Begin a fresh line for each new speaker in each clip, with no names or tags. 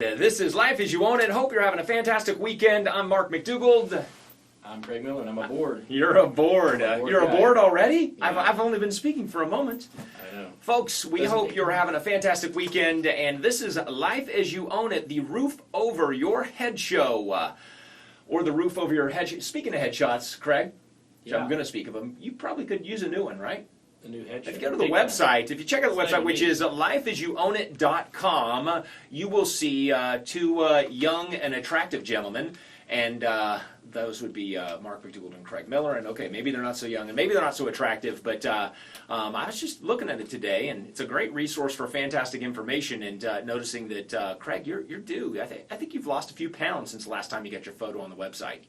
This is Life as You Own It. Hope you're having a fantastic weekend. I'm Mark McDougald.
I'm Craig Miller, and I'm aboard.
You're aboard. You're aboard already? Yeah. I've only been speaking for a moment.
I know.
Folks, we hope you're having a fantastic weekend, and this is Life as You Own It, the roof over your head show. Or the roof over your head. Speaking of headshots, Craig, I'm going to speak of them. You probably could use a new one, right?
A new headshot.
If you go to the website, if you check out the website, which is lifeasyouownit.com, you will see two young and attractive gentlemen, and those would be Mark McDougald and Craig Miller. And okay, maybe they're not so young and maybe they're not so attractive, but I was just looking at it today, and it's a great resource for fantastic information. And noticing that Craig, you're due. I think you've lost a few pounds since the last time you got your photo on the website.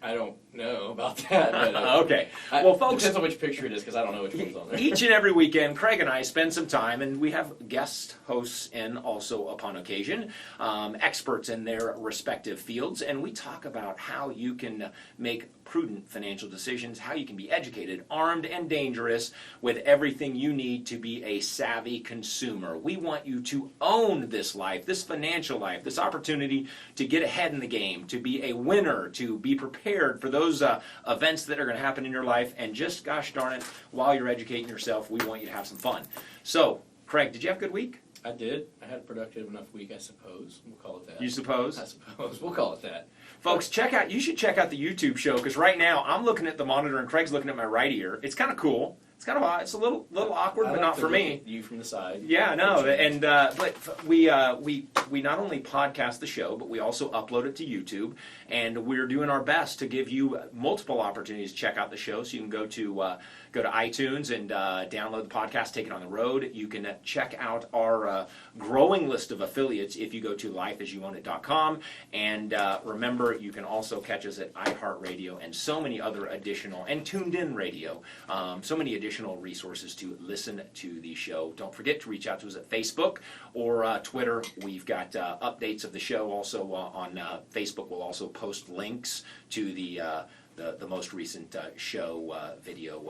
I don't know about that. But,
okay. Well, folks,
depends on which picture it is, because I don't know which one's on there.
Each and every weekend, Craig and I spend some time, and we have guest hosts in also upon occasion, experts in their respective fields, and we talk about how you can make prudent financial decisions, how you can be educated, armed, and dangerous with everything you need to be a savvy consumer. We want you to own this life, this financial life, this opportunity to get ahead in the game, to be a winner, to be prepared for those events that are going to happen in your life, and just, gosh darn it, while you're educating yourself, we want you to have some fun. So, Craig, did you have a good week?
I did. I had a productive enough week, I suppose. We'll call it that.
You suppose?
I suppose. We'll call it that.
Folks, you should check out the YouTube show, because right now I'm looking at the monitor and Craig's looking at my right ear. It's kind of cool. It's kind of odd. It's a little awkward, but not for me.
You from the side.
Yeah, no, and but we not only podcast the show, but we also upload it to YouTube, and we're doing our best to give you multiple opportunities to check out the show. So you can go to iTunes and download the podcast, take it on the road. You can check out our growing list of affiliates if you go to lifeasyouownit.com. And remember, you can also catch us at iHeartRadio and so many other additional, and Tuned In Radio, so many additional resources to listen to the show. Don't forget to reach out to us at Facebook or Twitter. We've got updates of the show also on Facebook. We'll also post links to the most recent show video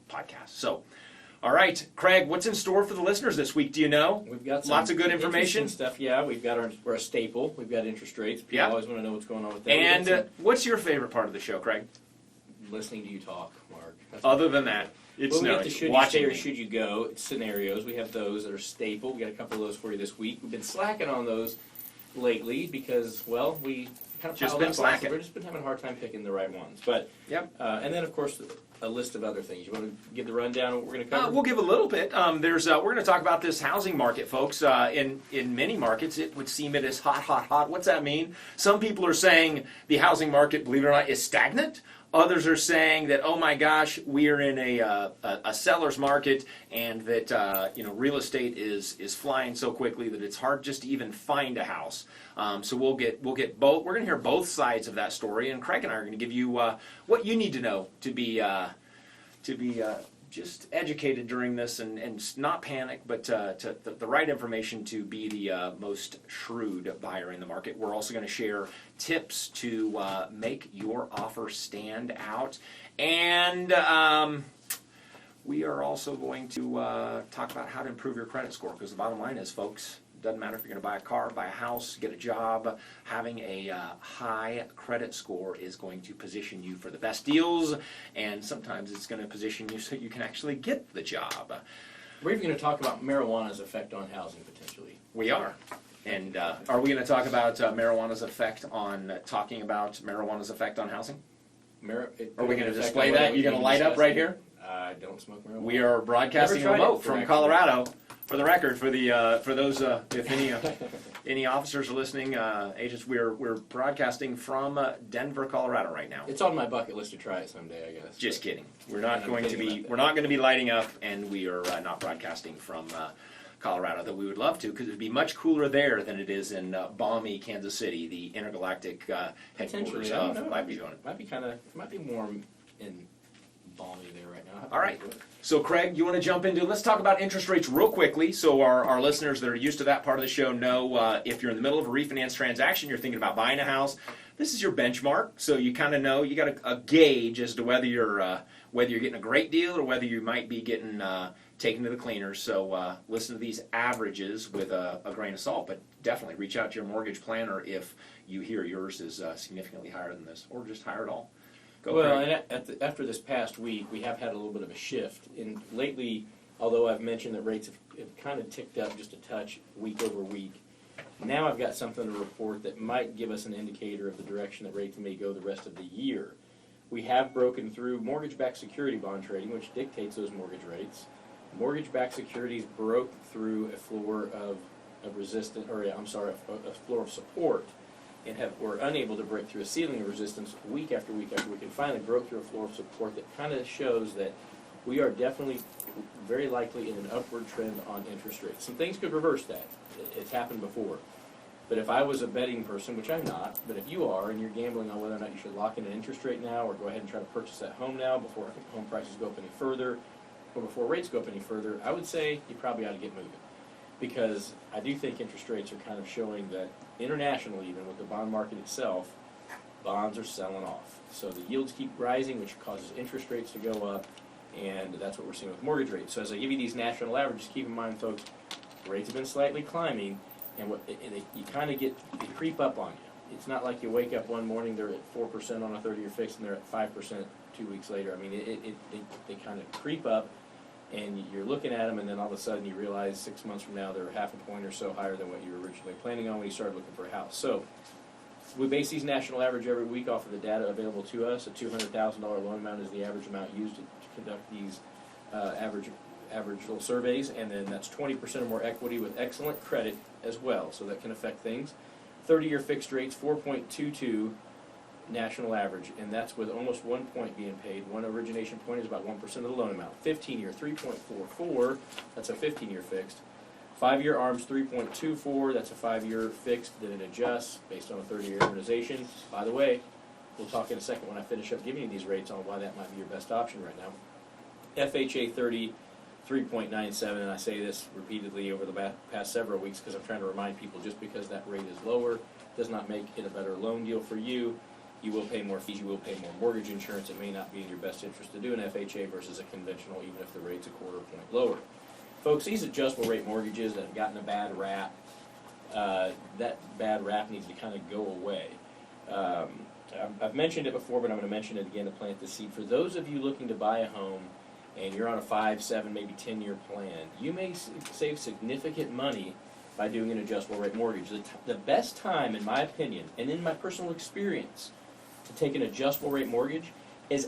podcast. So, all right, Craig, what's in store for the listeners this week? Do you know?
We've got
lots of good information
stuff. Yeah, we're a staple. We've got interest rates. People always want to know what's going on with that.
And what's your favorite part of the show, Craig?
Listening to you talk, Mark.
Other than that, it's
we
no.
get the should you stay or should you go scenarios. We have those that are staple. We got a couple of those for you this week. We've been slacking on those lately because, well, we kind of
just been slacking.
We've just been having a hard time picking the right ones. But and then of course a list of other things. You want to give the rundown of what we're going to cover?
We'll give a little bit. We're going to talk about this housing market, folks. In many markets, it would seem it is hot. What's that mean? Some people are saying the housing market, believe it or not, is stagnant. Others are saying that, oh my gosh, we are in a seller's market, and that real estate is flying so quickly that it's hard just to even find a house. So we'll get both. We're going to hear both sides of that story, and Craig and I are going to give you what you need to know to be just educated during this, and not panic, but the right information to be the most shrewd buyer in the market. We're also going to share tips to make your offer stand out, and we are also going to talk about how to improve your credit score, because the bottom line is, folks, doesn't matter if you're going to buy a car, buy a house, get a job, having a high credit score is going to position you for the best deals, and sometimes it's going to position you so you can actually get the job.
We're even going to talk about marijuana's effect on housing, potentially.
We are. And are we going to talk about marijuana's effect on housing? Are we going to display that? You're going to light up right here?
I don't smoke marijuana.
We are broadcasting remote from Colorado. For the record, for those if any officers are listening, agents, we're broadcasting from Denver, Colorado right now.
It's on my bucket list to try it someday, I guess.
Just kidding. We're not going to be lighting up, and we are not broadcasting from Colorado, though we would love to, because it would be much cooler there than it is in balmy Kansas City, the intergalactic headquarters of LAYOI-June.
It might be warm in balmy there right now.
All right. So, Craig, you want to jump into, let's talk about interest rates real quickly, so our listeners that are used to that part of the show know if you're in the middle of a refinance transaction, you're thinking about buying a house, this is your benchmark, so you kind of know, you got a gauge as to whether you're getting a great deal or whether you might be getting taken to the cleaners. So listen to these averages with a grain of salt, but definitely reach out to your mortgage planner if you hear yours is significantly higher than this, or just higher at all. Go
well,
Craig.
and after this past week, we have had a little bit of a shift. And lately, although I've mentioned that rates have kind of ticked up just a touch week over week, now I've got something to report that might give us an indicator of the direction that rates may go the rest of the year. We have broken through mortgage-backed security bond trading, which dictates those mortgage rates. Mortgage-backed securities broke through a floor of resistance, or I'm sorry, a floor of support, and were unable to break through a ceiling of resistance week after week after week, and finally broke through a floor of support that kind of shows that we are definitely very likely in an upward trend on interest rates. Some things could reverse that. It's happened before. But if I was a betting person, which I'm not, but if you are and you're gambling on whether or not you should lock in an interest rate now or go ahead and try to purchase that home now before home prices go up any further or before rates go up any further, I would say you probably ought to get moving. Because I do think interest rates are kind of showing that internationally, even with the bond market itself, bonds are selling off. So the yields keep rising, which causes interest rates to go up, and that's what we're seeing with mortgage rates. So as I give you these national averages, keep in mind, folks, rates have been slightly climbing, and you kind of they creep up on you. It's not like you wake up one morning, they're at 4% on a 30-year fix, and they're at 5% 2 weeks later. I mean, they kind of creep up, and you're looking at them, and then all of a sudden you realize 6 months from now they're half a point or so higher than what you were originally planning on when you started looking for a house. So we base these national average every week off of the data available to us. A $200,000 loan amount is the average amount used to conduct these average little surveys, and then that's 20% or more equity with excellent credit as well, so that can affect things. 30-year fixed rates, 4.22 national average, and that's with almost 1 point being paid. One origination point is about 1% of the loan amount. 15-year, 3.44, that's a 15-year fixed. 5-year ARMs, 3.24, that's a 5-year fixed, then it adjusts based on a 30-year amortization. By the way, we'll talk in a second when I finish up giving you these rates on why that might be your best option right now. FHA 30, 3.97, and I say this repeatedly over the past several weeks because I'm trying to remind people just because that rate is lower does not make it a better loan deal for you. You will pay more fees, you will pay more mortgage insurance. It may not be in your best interest to do an FHA versus a conventional, even if the rate's a quarter point lower. Folks, these adjustable rate mortgages that have gotten a bad rap, that bad rap needs to kind of go away. I've mentioned it before, but I'm going to mention it again to plant the seed. For those of you looking to buy a home and you're on a 5, 7, maybe 10-year plan, you may save significant money by doing an adjustable rate mortgage. The best time, in my opinion, and in my personal experience, to take an adjustable rate mortgage is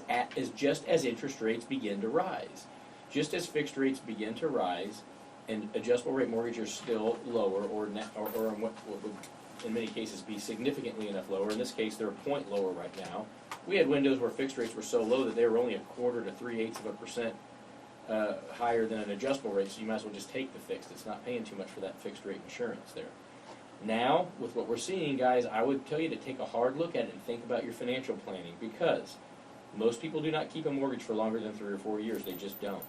just as interest rates begin to rise. Just as fixed rates begin to rise and adjustable rate mortgages are still lower or in what would in many cases be significantly enough lower. In this case, they're a point lower right now. We had windows where fixed rates were so low that they were only 1/4 to 3/8% higher than an adjustable rate, so you might as well just take the fixed. It's not paying too much for that fixed rate insurance there. Now, with what we're seeing, guys, I would tell you to take a hard look at it and think about your financial planning, because most people do not keep a mortgage for longer than 3 or 4 years. They just don't.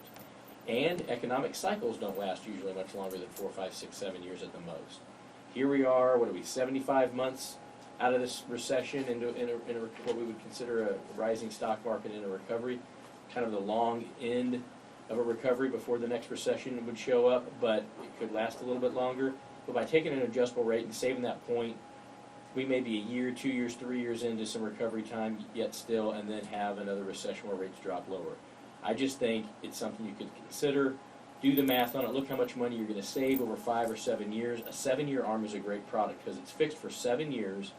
And economic cycles don't last usually much longer than 4, 5, 6, 7 years at the most. Here we are, 75 months out of this recession into what we would consider a rising stock market in a recovery, kind of the long end of a recovery before the next recession would show up, but it could last a little bit longer. But by taking an adjustable rate and saving that point, we may be 1 year, 2 years, 3 years into some recovery time yet still, and then have another recession where rates drop lower. I just think it's something you could consider. Do the math on it. Look how much money you're going to save over 5 or 7 years. A 7-year ARM is a great product because it's fixed for 7 years,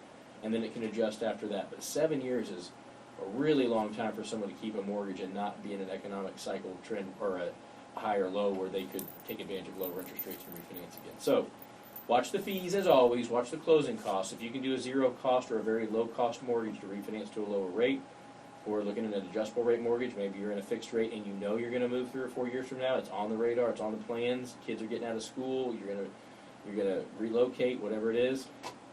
and then it can adjust after that. But 7 years is a really long time for someone to keep a mortgage and not be in an economic cycle trend or a high or low where they could take advantage of lower interest rates and refinance again. So watch the fees as always. Watch the closing costs. If you can do a zero cost or a very low cost mortgage to refinance to a lower rate, or looking at an adjustable rate mortgage, maybe you're in a fixed rate and you know you're going to move 3 or 4 years from now. It's on the radar. It's on the plans. Kids are getting out of school. You're going to relocate, whatever it is.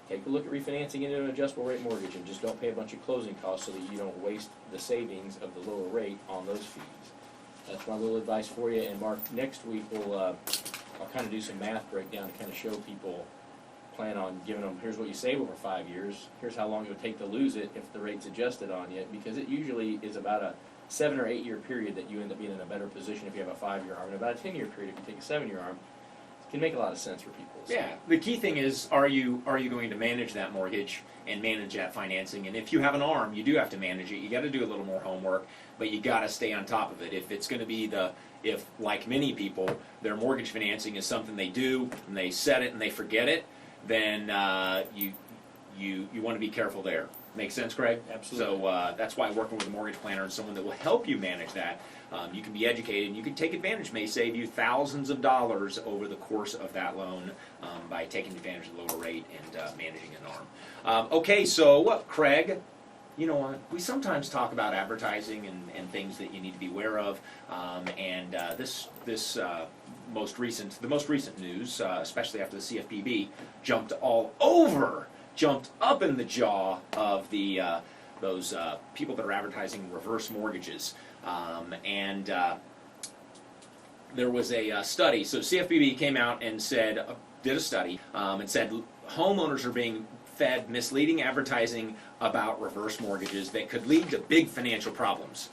Take a look at refinancing into an adjustable rate mortgage, and just don't pay a bunch of closing costs so that you don't waste the savings of the lower rate on those fees. That's my little advice for you. And Mark, next week I'll kind of do some math breakdown to kind of show people. Plan on giving them, here's what you save over 5 years, here's how long it would take to lose it if the rate's adjusted on you, because it usually is about 7 or 8 year period that you end up being in a better position if you have a 5-year ARM, and about a 10-year period if you take a 7-year ARM. It can make a lot of sense for people. So.
Yeah, the key thing is, are you going to manage that mortgage and manage that financing? And if you have an ARM, you do have to manage it. You got to do a little more homework, but you got to stay on top of it. If it's going to be if like many people, their mortgage financing is something they do and they set it and they forget it, then you want to be careful there. Make sense, Craig?
Absolutely.
So that's why working with a mortgage planner and someone that will help you manage that, you can be educated and you can take advantage. May save you thousands of dollars over the course of that loan by taking advantage of the lower rate and managing an ARM. Okay, so Craig, you know, we sometimes talk about advertising and things that you need to be aware of, and the most recent news, especially after the CFPB jumped up in the jaw of those people that are advertising reverse mortgages, and there was a study. So CFPB came out and did a study and said homeowners are being fed misleading advertising about reverse mortgages that could lead to big financial problems.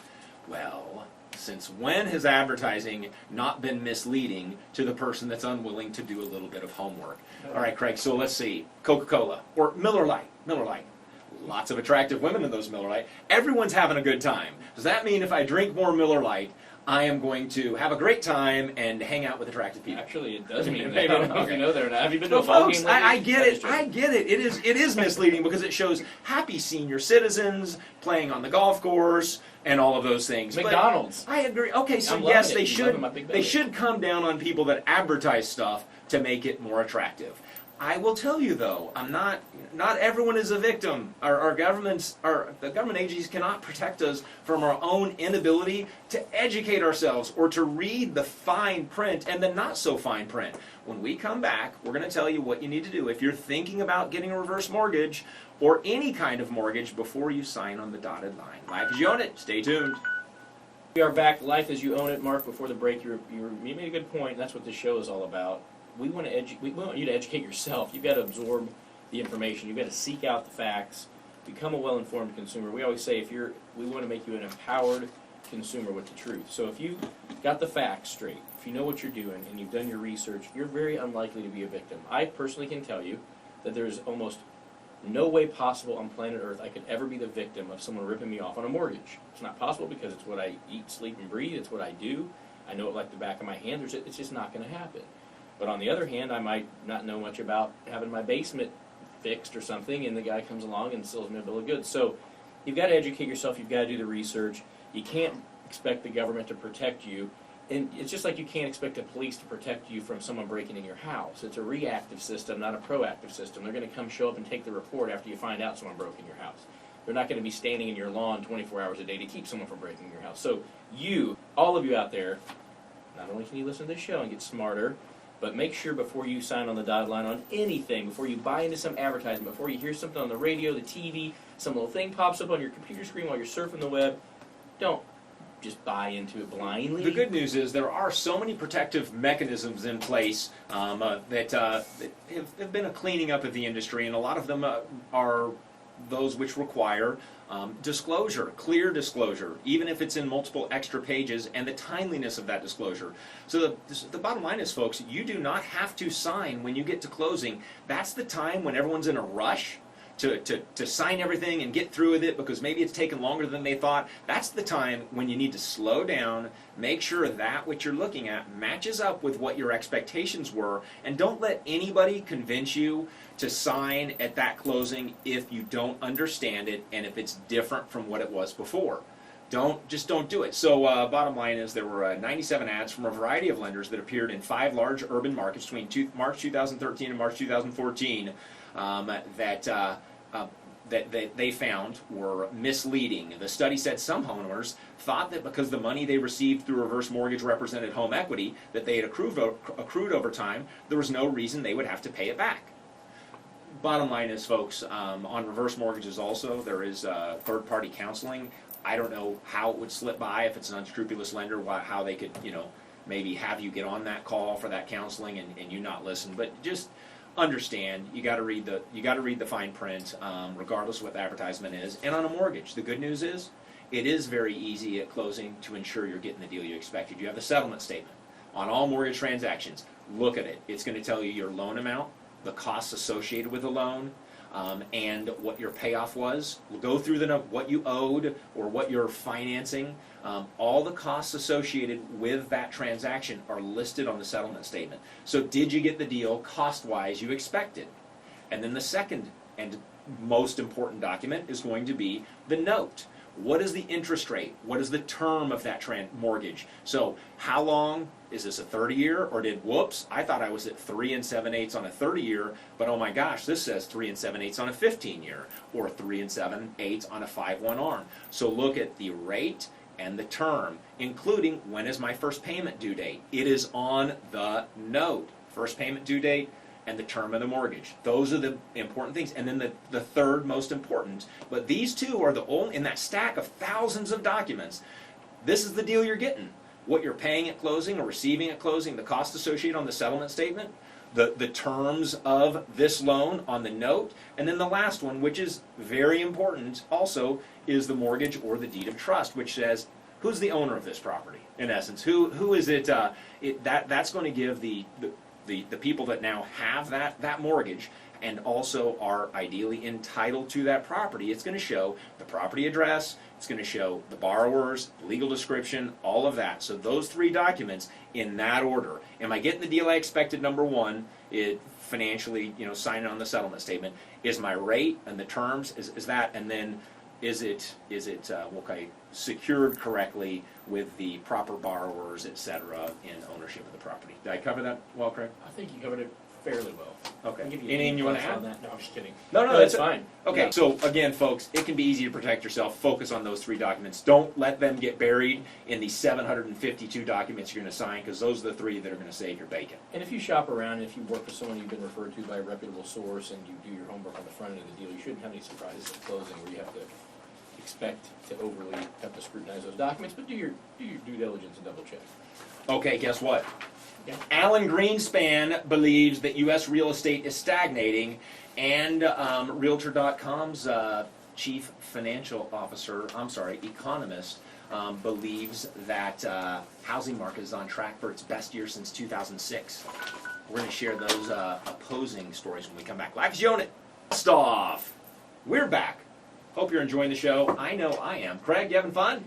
Well, since when has advertising not been misleading to the person that's unwilling to do a little bit of homework? All right, Craig, so let's see. Coca-Cola or Miller Lite. Lots of attractive women in those Miller Lite. Everyone's having a good time. Does that mean if I drink more Miller Lite, I am going to have a great time and hang out with attractive people?
Actually, it does mean that. I don't know if you know that or not. Have you been to a
ball
game lately?
I get it. It is misleading because it shows happy senior citizens playing on the golf course and all of those things.
McDonald's.
But I agree. Okay, so yes, they should come down on people that advertise stuff to make it more attractive. I will tell you though, not everyone is a victim. The government agencies cannot protect us from our own inability to educate ourselves or to read the fine print and the not so fine print. When we come back, we're going to tell you what you need to do if you're thinking about getting a reverse mortgage or any kind of mortgage before you sign on the dotted line. Life as you own it. Stay tuned.
We are back. Life as you own it. Mark, before the break, you made a good point. That's what this show is all about. We want you to educate yourself. You've got to absorb the information. You've got to seek out the facts. Become a well-informed consumer. We always say we want to make you an empowered consumer with the truth. So if you got the facts straight, if you know what you're doing and you've done your research, you're very unlikely to be a victim. I personally can tell you that there's almost no way possible on planet Earth I could ever be the victim of someone ripping me off on a mortgage. It's not possible because it's what I eat, sleep, and breathe. It's what I do. I know it like the back of my hand. It's just not going to happen. But on the other hand, I might not know much about having my basement fixed or something, and the guy comes along and sells me a bill of goods. So you've got to educate yourself. You've got to do the research. You can't expect the government to protect you. And it's just like you can't expect the police to protect you from someone breaking in your house. It's a reactive system, not a proactive system. They're going to come show up and take the report after you find out someone broke in your house. They're not going to be standing in your lawn 24 hours a day to keep someone from breaking in your house. So all of you out there, not only can you listen to this show and get smarter, but make sure before you sign on the dotted line on anything, before you buy into some advertisement, before you hear something on the radio, the TV, some little thing pops up on your computer screen while you're surfing the web, don't just buy into it blindly.
The good news is there are so many protective mechanisms in place that have been a cleaning up of the industry, and a lot of them are those which require disclosure, clear disclosure, even if it's in multiple extra pages, and the timeliness of that disclosure. So the bottom line is, folks, you do not have to sign when you get to closing. That's the time when everyone's in a rush to sign everything and get through with it because maybe it's taken longer than they thought. That's the time when you need to slow down, make sure that what you're looking at matches up with what your expectations were, and don't let anybody convince you to sign at that closing if you don't understand it and if it's different from what it was before. Just don't do it. So bottom line is there were 97 ads from a variety of lenders that appeared in 5 large urban markets between March 2013 and March 2014 that they found were misleading. The study said some homeowners thought that because the money they received through reverse mortgage represented home equity that they had accrued over time, there was no reason they would have to pay it back. Bottom line is, folks, on reverse mortgages also, there is third-party counseling. I don't know how it would slip by if it's an unscrupulous lender, how they could, maybe have you get on that call for that counseling and you not listen. But just understand, you got to read the fine print, regardless of what the advertisement is. And on a mortgage, the good news is, it is very easy at closing to ensure you're getting the deal you expected. You have the settlement statement on all mortgage transactions. Look at it. It's going to tell you your loan amount, the costs associated with the loan, and what your payoff was. We'll go through what you owed or what you're financing. All the costs associated with that transaction are listed on the settlement statement. So did you get the deal cost-wise you expected? And then the second and most important document is going to be the note. What is the interest rate? What is the term of that mortgage? So how long? Is this a 30-year, or whoops, I thought I was at 3 7/8 on a 30-year, but oh my gosh, this says 3 7/8 on a 15-year, or 3 7/8 on a 5/1 ARM. So look at the rate and the term, including when is my first payment due date. It is on the note. First payment due date and the term of the mortgage. Those are the important things. And then the third most important, but these two are the only, in that stack of thousands of documents, this is the deal you're getting. What you're paying at closing or receiving at closing, the cost associated on the settlement statement, the terms of this loan on the note, and then the last one, which is very important also, is the mortgage or the deed of trust, which says who's the owner of this property, in essence. Who is it? That's going to give the people that now have that mortgage and also are ideally entitled to that property. It's going to show the property address, it's going to show the borrowers, legal description, all of that. So those three documents in that order. Am I getting the deal I expected? Number one, financially, signing on the settlement statement. Is my rate and the terms, is that, and then is it secured correctly with the proper borrowers, etc., in ownership of the property? Did I cover that well, Craig?
I think you covered it fairly well.
Okay.
I'll give you
Anything you want to
on
add?
that? No, I'm just kidding.
No,
that's fine.
Okay,
Yeah.
so again, folks, it can be easy to protect yourself. Focus on those three documents. Don't let them get buried in the 752 documents you're going to sign, because those are the three that are going to save your bacon.
And if you shop around, and if you work with someone you've been referred to by a reputable source, and you do your homework on the front end of the deal, you shouldn't have any surprises at closing where you have to expect to overly have to scrutinize those documents, but do your due diligence and double check.
Okay, guess what?
Yeah.
Alan Greenspan believes that U.S. real estate is stagnating, and Realtor.com's chief economist, believes that housing market is on track for its best year since 2006. We're going to share those opposing stories when we come back. Live as you own it. First off, we're back. Hope you're enjoying the show. I know I am. Craig, you having fun?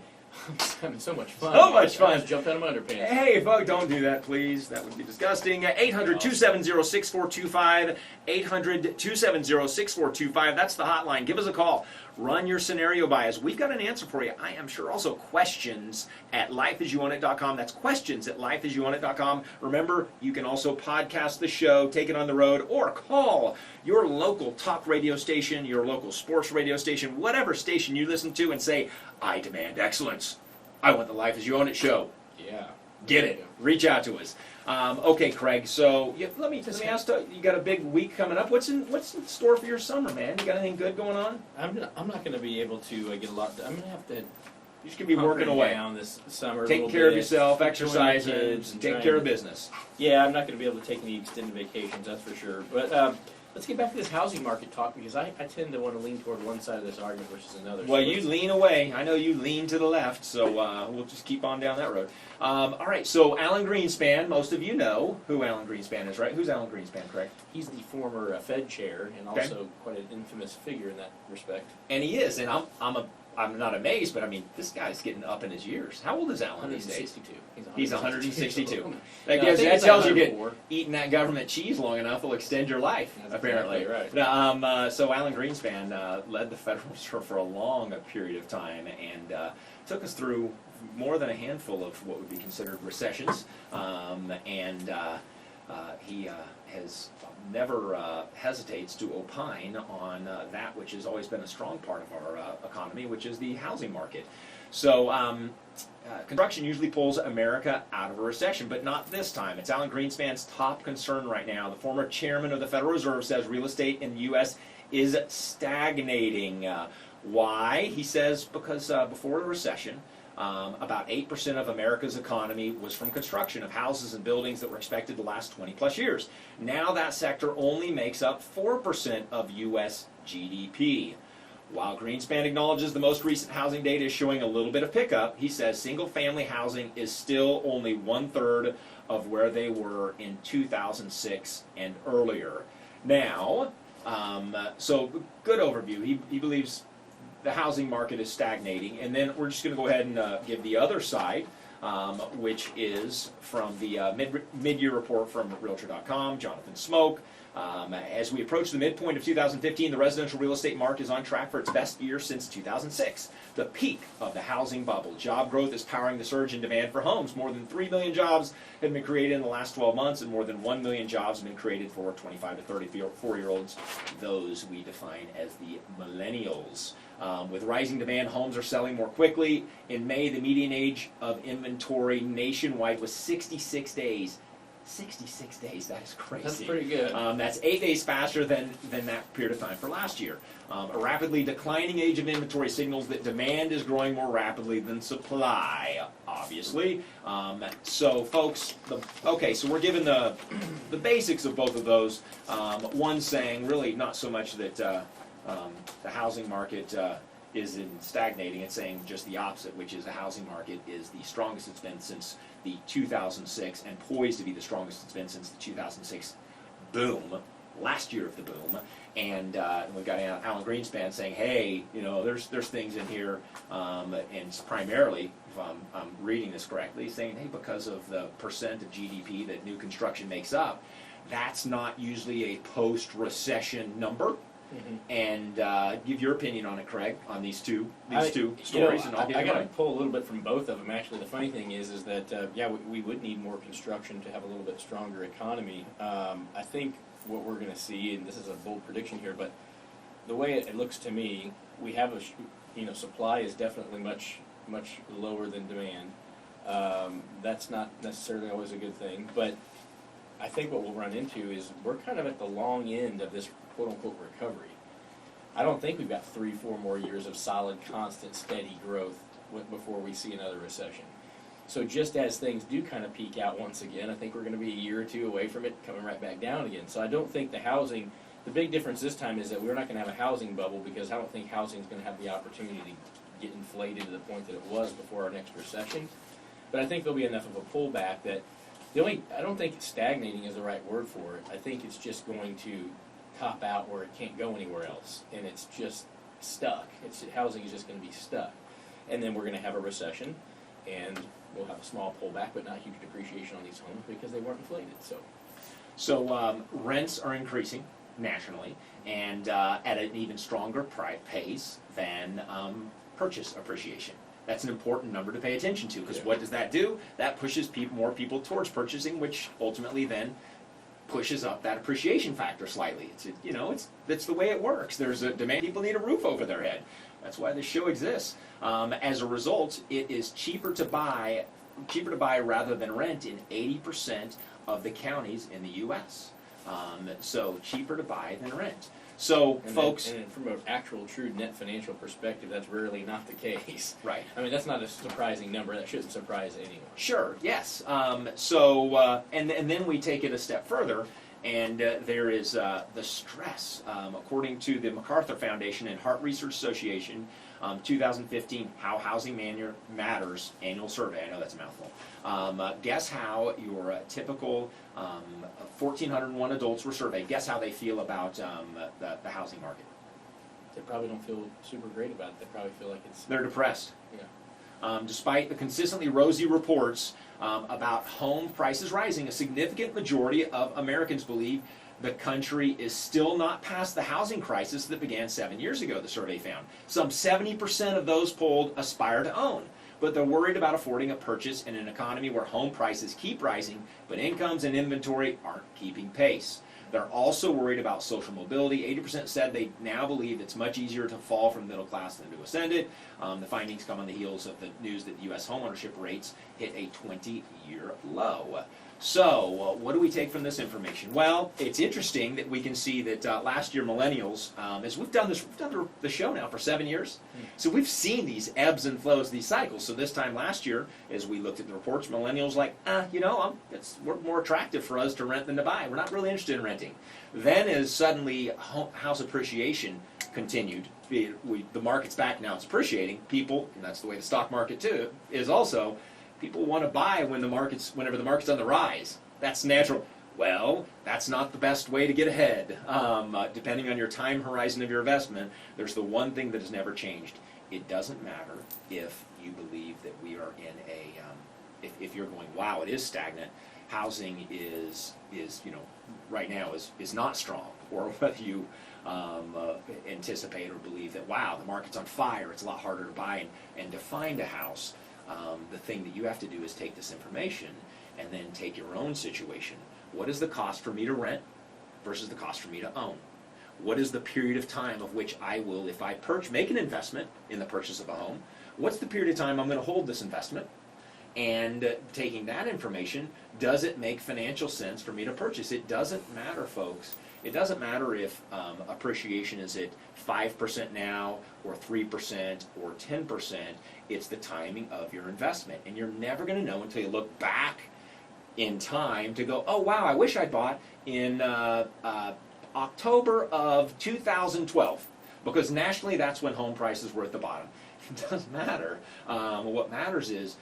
I'm having so much fun.
So much fun.
I just jumped out of my underpants.
Hey, folks, don't do that, please. That would be disgusting. 800-270-6425. 800-270-6425. That's the hotline. Give us a call. Run your scenario by us. We've got an answer for you. I am sure. Also, questions at lifeasyouownit.com. That's questions at lifeasyouownit.com. Remember, you can also podcast the show, take it on the road, or call your local talk radio station, your local sports radio station, whatever station you listen to, and say, I demand excellence. I want the Life As You Own It show.
Yeah.
Get it. Reach out to us. Okay, Craig. So let me ask. You got a big week coming up. What's in store for your summer, man? You got anything good going on?
I'm not going to be able to get a lot. I'm going to have to.
You're just gonna be working away
down this summer.
Taking care of yourself, exercising, taking care of business.
Yeah, I'm not going to be able to take any extended vacations. That's for sure. But let's get back to this housing market talk, because I tend to want to lean toward one side of this argument versus another.
Well, you lean away. I know you lean to the left, so we'll just keep on down that road. All right, so Alan Greenspan, most of you know who Alan Greenspan is, right? Who's Alan Greenspan, Craig?
He's the former Fed chair and also quite an infamous figure in that respect.
And he is, and I'm not amazed, but I mean, this guy's getting up in his years. How old is Alan these days?
162.
He's 162.
That
tells you that eating that government cheese long enough will extend your life, apparently.
Exactly right.
So Alan Greenspan led the Federal Reserve for a long period of time and took us through more than a handful of what would be considered recessions. He has never hesitates to opine on that which has always been a strong part of our economy, which is the housing market. So construction usually pulls America out of a recession, but not this time. It's Alan Greenspan's top concern right now. The former chairman of the Federal Reserve says real estate in the U.S. is stagnating. Why? He says because before the recession, about 8% of America's economy was from construction of houses and buildings that were expected to last 20 plus years. Now that sector only makes up 4% of U.S. GDP. While Greenspan acknowledges the most recent housing data is showing a little bit of pickup, he says single-family housing is still only 1/3 of where they were in 2006 and earlier. Now, so good overview. He believes the housing market is stagnating, and then we're just going to go ahead and give the other side, which is from the mid-year report from Realtor.com, Jonathan Smoke. As we approach the midpoint of 2015, the residential real estate market is on track for its best year since 2006, the peak of the housing bubble. Job growth is powering the surge in demand for homes. More than 3 million jobs have been created in the last 12 months, and more than 1 million jobs have been created for 25 to 34-year-olds, those we define as the millennials. With rising demand, homes are selling more quickly. In May, the median age of inventory nationwide was 66 days. 66 days, that is crazy.
That's pretty good.
That's 8 days faster than that period of time for last year. A rapidly declining age of inventory signals that demand is growing more rapidly than supply, obviously. So folks, so we're given the basics of both of those. One saying really not so much that the housing market is in stagnating. It's saying just the opposite, which is the housing market is the strongest it's been since the 2006 and poised to be the strongest it's been since the 2006 boom, last year of the boom. And we've got Alan Greenspan saying, hey, there's things in here, and it's primarily, if I'm reading this correctly, saying, hey, because of the percent of GDP that new construction makes up, that's not usually a post-recession number. Mm-hmm. And give your opinion on it, Craig, on these two stories. And
I got to pull a little bit from both of them. Actually, the funny thing is that we would need more construction to have a little bit stronger economy. I think what we're going to see, and this is a bold prediction here, but the way it looks to me, we have supply is definitely much lower than demand. That's not necessarily always a good thing, but I think what we'll run into is we're kind of at the long end of this quote-unquote recovery. I don't think we've got 3-4 more years of solid, constant, steady growth before we see another recession. So just as things do kind of peak out once again, I think we're going to be a year or two away from it coming right back down again. So I don't think the big difference this time is that we're not going to have a housing bubble, because I don't think housing is going to have the opportunity to get inflated to the point that it was before our next recession. But I think there'll be enough of a pullback that I don't think stagnating is the right word for it. I think it's just going to top out where it can't go anywhere else, and it's just stuck. Housing is just going to be stuck. And then we're going to have a recession, and we'll have a small pullback, but not huge depreciation on these homes because they weren't inflated.
So rents are increasing nationally, and at an even stronger pace than purchase appreciation. That's an important number to pay attention to, because what does that do? That pushes more people towards purchasing, which ultimately then pushes up that appreciation factor slightly. That's the way it works. There's a demand. People need a roof over their head. That's why this show exists. As a result, it is cheaper to buy rather than rent in 80% of the counties in the U.S. So cheaper to buy than rent. So, folks...
And from an actual true net financial perspective, that's rarely not the case.
Right.
I mean, that's not a surprising number. That shouldn't surprise anyone.
Sure, yes. And then we take it a step further, and there is the stress. According to the MacArthur Foundation and Heart Research Association, 2015 How Housing Matters annual survey. I know that's a mouthful. Guess how your typical 1,401 adults were surveyed. Guess how they feel about the housing market.
They probably don't feel super great about it. They probably feel like
they're depressed.
Yeah.
Despite the consistently rosy reports about home prices rising, a significant majority of Americans believe the country is still not past the housing crisis that began 7 years ago, the survey found. Some 70% of those polled aspire to own, but they're worried about affording a purchase in an economy where home prices keep rising, but incomes and inventory aren't keeping pace. They're also worried about social mobility. 80% said they now believe it's much easier to fall from the middle class than to ascend it. The findings come on the heels of the news that U.S. homeownership rates hit a 20-year low. So, what do we take from this information? Well, it's interesting that we can see that last year millennials, as we've done the show now for 7 years, so we've seen these ebbs and flows, these cycles. So this time last year, as we looked at the reports, millennials we're more attractive for us to rent than to buy. We're not really interested in renting. Then as suddenly house appreciation continued. The market's back now; it's appreciating. People, and that's the way the stock market too is. Also, people want to buy whenever the market's on the rise. That's natural. Well, that's not the best way to get ahead. Depending on your time horizon of your investment, there's the one thing that has never changed. It doesn't matter if you believe that we are in a, if you're going, wow, it is stagnant. Housing is right now is not strong, or whether you anticipate or believe that, wow, the market's on fire, it's a lot harder to buy and to find a house. The thing that you have to do is take this information and then take your own situation. What is the cost for me to rent versus the cost for me to own? What is the period of time of which I will, if I make an investment in the purchase of a home, what's the period of time I'm going to hold this investment? And taking that information, does it make financial sense for me to purchase? It doesn't matter, folks. It doesn't matter if appreciation is at 5% now, or 3%, or 10%. It's the timing of your investment. And you're never going to know until you look back in time to go, oh, wow, I wish I bought in October of 2012. Because nationally, that's when home prices were at the bottom. It doesn't matter. What matters is,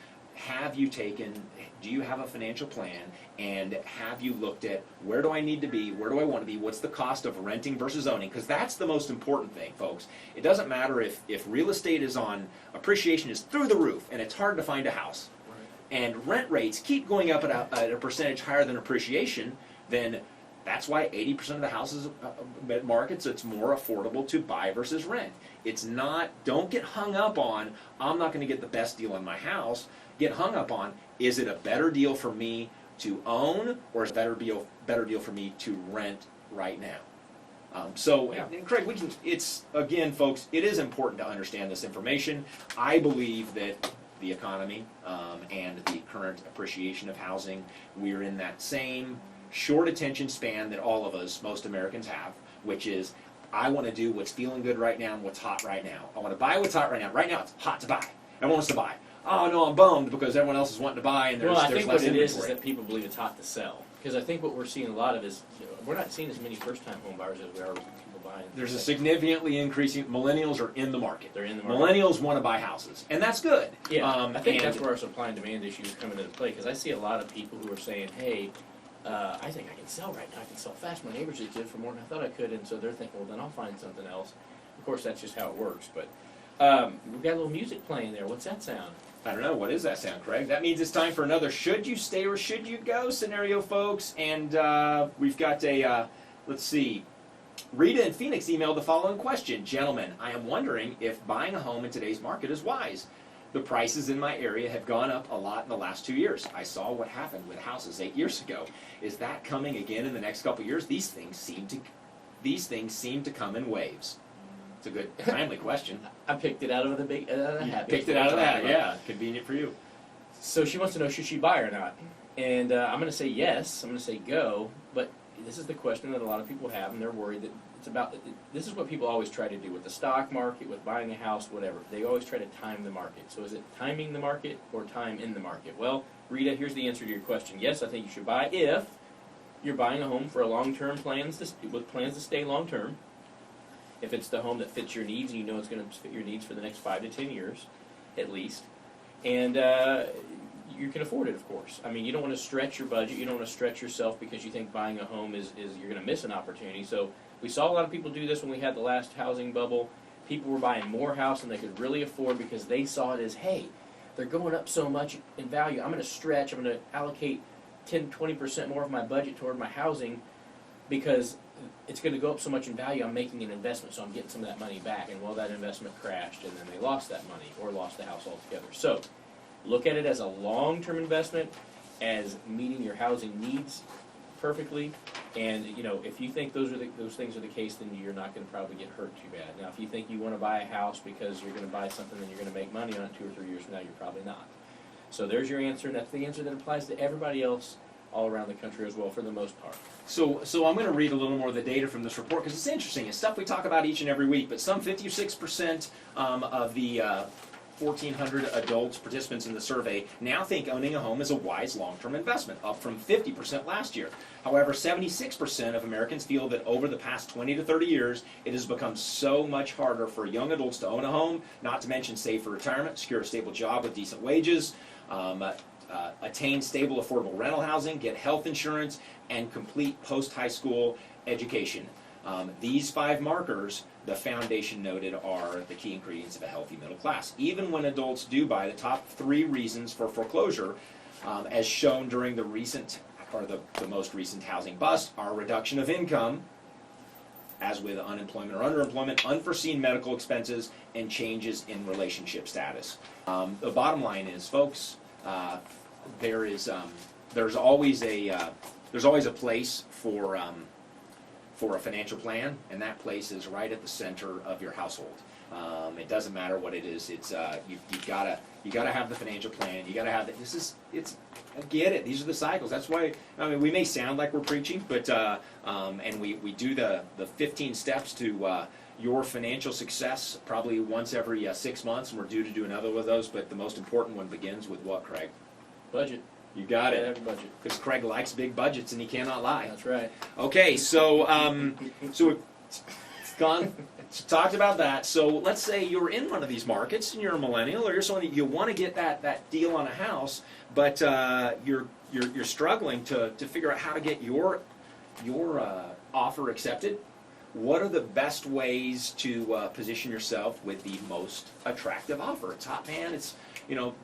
do you have a financial plan, and have you looked at where do I need to be, where do I want to be, what's the cost of renting versus owning? Because that's the most important thing, folks. It doesn't matter if real estate is on, appreciation is through the roof, and it's hard to find a house, and rent rates keep going up at a percentage higher than appreciation, then that's why 80% of the houses markets, it's more affordable to buy versus rent. It's not, don't get hung up on, I'm not going to get the best deal on my house. Get hung up on, is it a better deal for me to own, or is it a better deal for me to rent right now? And Craig, it's, again, folks, it is important to understand this information. I believe that the economy and the current appreciation of housing, we're in that same short attention span that all of us, most Americans have, which is, I want to do what's feeling good right now and what's hot right now. I want to buy what's hot right now. Right now it's hot to buy. Everyone wants to buy. Oh no, I'm bummed because everyone else is wanting to buy and there's less inventory.
Well, I think what it is that people believe it's hot to sell. Because I think what we're seeing a lot of is, we're not seeing as many first-time home buyers as we are with people buying.
There's a significantly increasing, millennials are in the market.
They're in the market.
Millennials want to buy houses, and that's good.
Yeah, I think that's where our supply and demand issue is coming into play, because I see a lot of people who are saying, hey, I think I can sell right now. I can sell fast. My neighbors just did for more than I thought I could, and so they're thinking, well, then I'll find something else. Of course, that's just how it works. But we've got a little music playing there. What's that sound?
I don't know. What is that sound, Craig? That means it's time for another should you stay or should you go scenario, folks. And we've got a, let's see, Rita in Phoenix emailed the following question. Gentlemen, I am wondering if buying a home in today's market is wise. The prices in my area have gone up a lot in the last 2 years. I saw what happened with houses 8 years ago. Is that coming again in the next couple of years? These things seem to come in waves. It's a good, timely question.
I picked it out of the big hat.
Picked it out of that, yeah. Convenient for you.
So she wants to know, should she buy or not? And I'm going to say yes. I'm going to say go. But this is the question that a lot of people have, and they're worried that it's about. This is what people always try to do with the stock market, with buying a house, whatever. They always try to time the market. So is it timing the market or time in the market? Well, Rita, here's the answer to your question. Yes, I think you should buy if you're buying a home for a long-term with plans to stay long-term. If it's the home that fits your needs, and you know it's going to fit your needs for the next 5 to 10 years, at least, and you can afford it, of course. I mean, you don't want to stretch your budget. You don't want to stretch yourself because you think buying a home is you're going to miss an opportunity. So we saw a lot of people do this when we had the last housing bubble. People were buying more house than they could really afford because they saw it as, hey, they're going up so much in value. I'm going to stretch. I'm going to allocate 10, 20% more of my budget toward my housing because it's going to go up so much in value, I'm making an investment, so I'm getting some of that money back. And well, that investment crashed, and then they lost that money or lost the house altogether. So look at it as a long-term investment, as meeting your housing needs perfectly. And if you think those things are the case, then you're not going to probably get hurt too bad. Now, if you think you want to buy a house because you're going to buy something and you're going to make money on it 2 or 3 years from now, you're probably not. So there's your answer, and that's the answer that applies to everybody else all around the country as well, for the most part.
So I'm going to read a little more of the data from this report because it's interesting. It's stuff we talk about each and every week, but some 56% of the 1,400 adults, participants in the survey, now think owning a home is a wise long-term investment, up from 50% last year. However, 76% of Americans feel that over the past 20 to 30 years, it has become so much harder for young adults to own a home, not to mention save for retirement, secure a stable job with decent wages, attain stable, affordable rental housing, get health insurance, and complete post-high school education. These 5 markers, the foundation noted, are the key ingredients of a healthy middle class. Even when adults do buy, the top 3 reasons for foreclosure, as shown during the recent, or the most recent housing bust, are reduction of income, as with unemployment or underemployment, unforeseen medical expenses, and changes in relationship status. The bottom line is, folks, there's always a place for a financial plan, and that place is right at the center of your household. It doesn't matter what it is. It's you've gotta have the financial plan. You gotta have it. I get it. These are the cycles. That's why, I mean, we may sound like we're preaching, but and we do the 15 steps to your financial success probably once every 6 months, and we're due to do another one of those. But the most important one begins with what, Craig?
Budget.
You got it.
Have a budget.
Because Craig likes big budgets, and he cannot lie.
That's right.
Okay, so we've talked about that. So let's say you're in one of these markets, and you're a millennial, or you're someone that you want to get that deal on a house, but you're struggling to figure out how to get your offer accepted. What are the best ways to position yourself with the most attractive offer? It's hot, man. It's,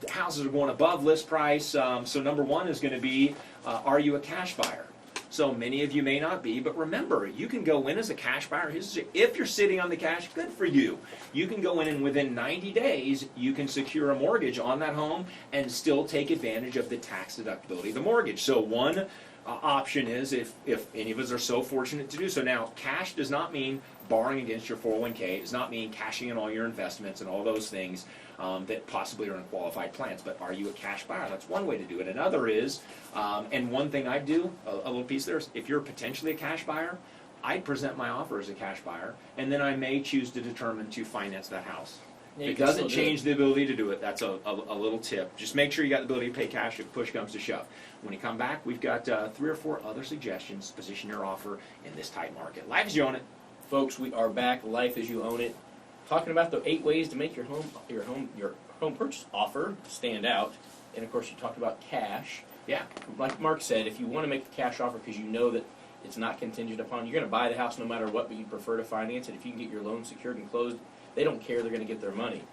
houses are going above list price. So number 1 is going to be, are you a cash buyer? So many of you may not be, but remember, you can go in as a cash buyer. If you're sitting on the cash, good for you. You can go in, and within 90 days, you can secure a mortgage on that home and still take advantage of the tax deductibility of the mortgage. So one option is, if any of us are so fortunate to do so. Now, cash does not mean borrowing against your 401k. It does not mean cashing in all your investments and all those things that possibly are in qualified plans. But are you a cash buyer? That's one way to do it. Another is, and one thing I do, a little piece there, is if you're potentially a cash buyer, I'd present my offer as a cash buyer, and then I may choose to determine to finance that house. It doesn't change the ability to do it. That's a little tip. Just make sure you got the ability to pay cash if push comes to shove. When you come back, we've got 3 or 4 other suggestions to position your offer in this tight market. Life as you own it.
Folks, we are back. Life as you own it. Talking about the 8 ways to make your home purchase offer stand out. And of course, you talked about cash.
Yeah.
Like Mark said, if you want to make the cash offer because you know that it's not contingent upon, you're going to buy the house no matter what, but you prefer to finance it. If you can get your loan secured and closed, they don't care. They're going to get their money.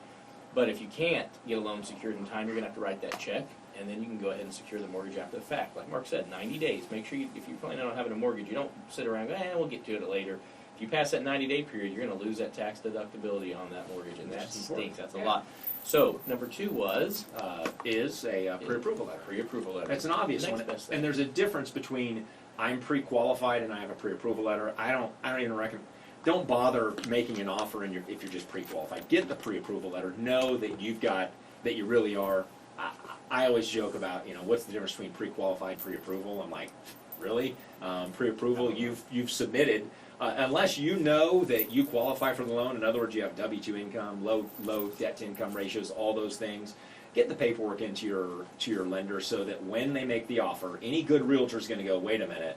But if you can't get a loan secured in time, you're going to have to write that check, and then you can go ahead and secure the mortgage after the fact. Like Mark said, 90 days. Make sure if you're planning on having a mortgage, you don't sit around and go, we'll get to it later. If you pass that 90-day period, you're going to lose that tax deductibility on that mortgage, and that stinks. That's a lot. So, number 2 was?
Is a pre-approval letter.
Pre-approval letter.
That's an obvious one. And there's a difference between I'm pre-qualified and I have a pre-approval letter. I don't even recommend. Don't bother making an offer if you're just pre-qualified. Get the pre-approval letter. Know that that you really are. I always joke about, what's the difference between pre-qualified and pre-approval? I'm like, really? Pre-approval, you've submitted. Unless you know that you qualify for the loan, in other words, you have W-2 income, low debt-to-income ratios, all those things, get the paperwork into your lender so that when they make the offer, any good realtor is going to go, wait a minute,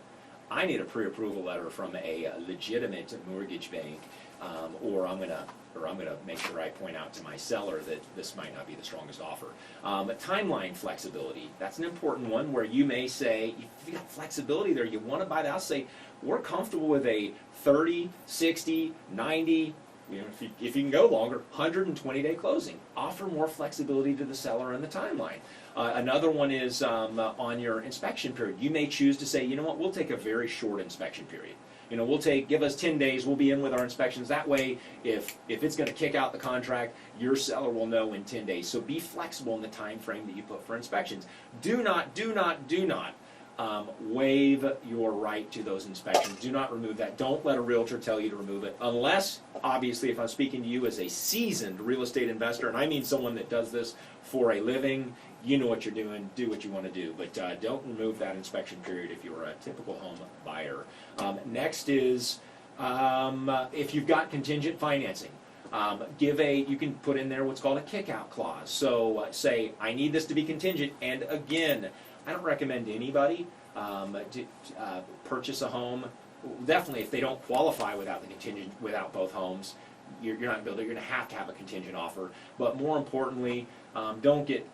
I need a pre-approval letter from a legitimate mortgage bank, or I'm gonna make sure I point out to my seller that this might not be the strongest offer. Timeline flexibility, that's an important one where you may say, if you got flexibility there, you want to buy the house, say, we're comfortable with a 30, 60, 90, if you can go longer, 120-day closing. Offer more flexibility to the seller in the timeline. Another one is on your inspection period. You may choose to say, you know what, we'll take a very short inspection period. Give us 10 days, we'll be in with our inspections. That way, if it's going to kick out the contract, your seller will know in 10 days. So be flexible in the time frame that you put for inspections. Do not waive your right to those inspections. Do not remove that. Don't let a realtor tell you to remove it unless, obviously, if I'm speaking to you as a seasoned real estate investor, and I mean someone that does this for a living, you know what you're doing, do what you want to do, but don't remove that inspection period if you're a typical home buyer. Next is if you've got contingent financing. You can put in there what's called a kick-out clause. So say, I need this to be contingent, and again, I don't recommend anybody to purchase a home. Definitely, if they don't qualify without the contingent, without both homes, you're not going to build it. You're going to have a contingent offer. But more importantly, don't get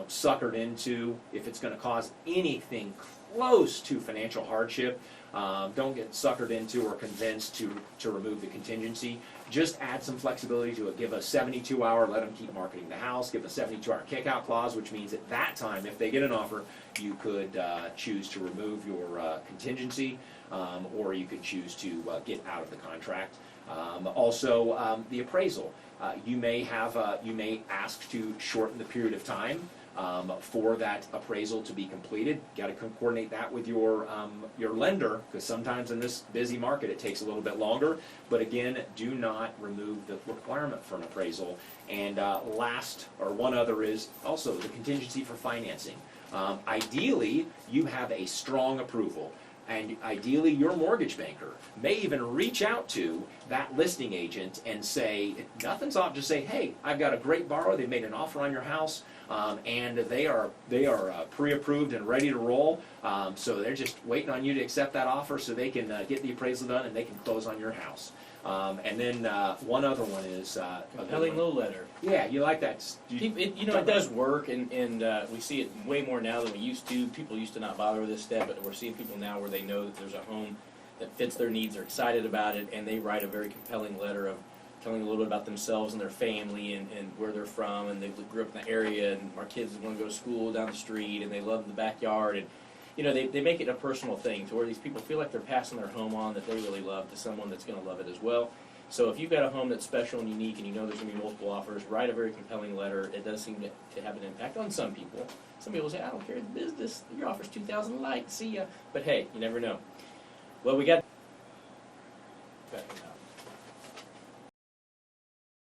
suckered into, if it's going to cause anything close to financial hardship. Don't get suckered into or convinced to remove the contingency. Just add some flexibility to it. Give a 72-hour, let them keep marketing the house. Give a 72-hour kick-out clause, which means at that time, if they get an offer, you could choose to remove your contingency, or you could choose to get out of the contract. Also, the appraisal. You may ask to shorten the period of time for that appraisal to be completed. Got to coordinate that with your lender, because sometimes in this busy market it takes a little bit longer. But again, do not remove the requirement for an appraisal. And one other is also the contingency for financing. Ideally, you have a strong approval. And ideally, your mortgage banker may even reach out to that listing agent and say, nothing's off, just say, hey, I've got a great borrower, they made an offer on your house, and they are pre-approved and ready to roll, so they're just waiting on you to accept that offer so they can get the appraisal done and they can close on your house. And then one other one is
compelling low letter.
Yeah, you like that.
It does work, and we see it way more now than we used to. People used to not bother with this step, but we're seeing people now where they know that there's a home that fits their needs, they're excited about it, and they write a very compelling letter of telling a little bit about themselves and their family and where they're from, and they grew up in the area, and our kids want to go to school down the street, and they love the backyard, and they make it a personal thing to where these people feel like they're passing their home on that they really love to someone that's going to love it as well. So if you've got a home that's special and unique and you know there's going to be multiple offers, write a very compelling letter. It does seem to have an impact on some people. Some people say, I don't care the business. Your offer's $2,000 light. See ya. But hey, you never know. Well, we got